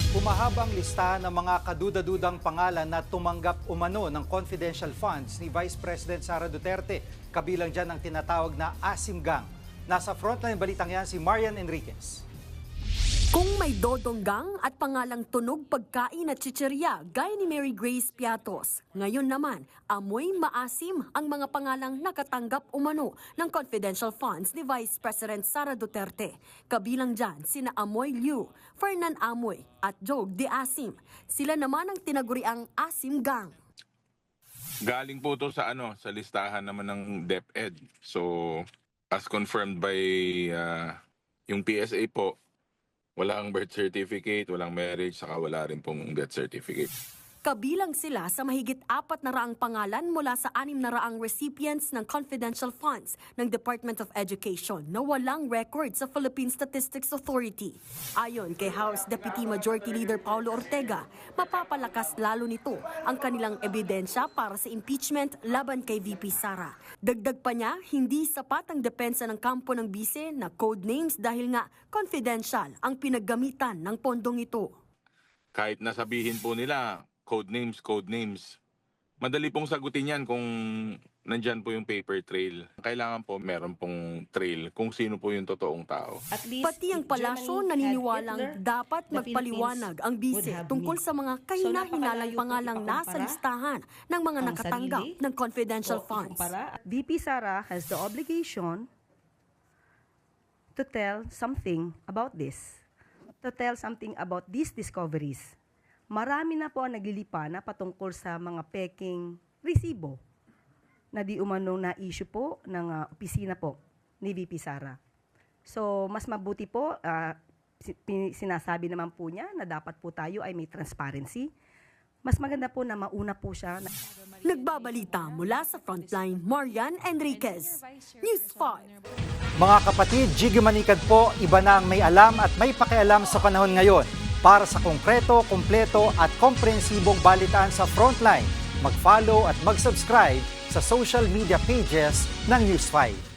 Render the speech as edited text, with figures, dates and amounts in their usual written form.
Humahabang listahan ng mga kaduda-dudang pangalan na tumanggap umano ng confidential funds ni Vice President Sara Duterte. Kabilang dyan ang tinatawag na Asim Gang. Nasa frontline balitang yan si Marian Enriquez. Kung may dodonggang at pangalang tunog pagkain at chichirya gaya ni Mary Grace Piatos, ngayon naman amoy maasim ang mga pangalang nakatanggap umano ng confidential funds ni Vice President Sara Duterte. Kabilang dyan sina Amoy Liu, Fernan Amoy at Jog de Asim. Sila naman ang tinaguriang Asim Gang. Galing po to sa sa listahan naman ng DepEd. So as confirmed by yung PSA po, walang birth certificate, walang marriage, saka wala rin pong death certificate. Kabilang sila sa mahigit 400 pangalan mula sa 600 recipients ng confidential funds ng Department of Education na walang record sa Philippine Statistics Authority. Ayon kay House Deputy Majority Leader Paulo Ortega, mapapalakas lalo nito ang kanilang ebidensya para sa impeachment laban kay VP Sara. Dagdag pa niya, hindi sapat ang depensa ng kampo ng bise na code names dahil nga confidential ang pinaggamitan ng pondong ito. Kahit nasabihin po nila, code names, madali pong sagutin yan kung nandyan po yung paper trail. Kailangan po meron pong trail kung sino po yung totoong tao. Pati ang palasyo naniniwalang dapat magpaliwanag ang bise tungkol sa mga kahina-hinalang pangalang nasa listahan ng mga nakatanggap ng confidential funds. VP Sara has the obligation to tell something about this, to tell something about these discoveries. Marami na po ang naglilipa na patungkol sa mga peking resibo na di umano na issue po ng opisina po ni VP Sara. So, mas mabuti po, sinasabi naman po niya na dapat po tayo ay may transparency. Mas maganda po na mauna po siya. Nagbabalita mula sa Frontline, Marian Enriquez, News 5. Mga kapatid, Jiggy Manikad po, iba na ang may alam at may pakialam sa panahon ngayon. Para sa konkreto, kumpleto at komprehensibong balitaan sa Frontline, mag-follow at mag-subscribe sa social media pages ng News 5.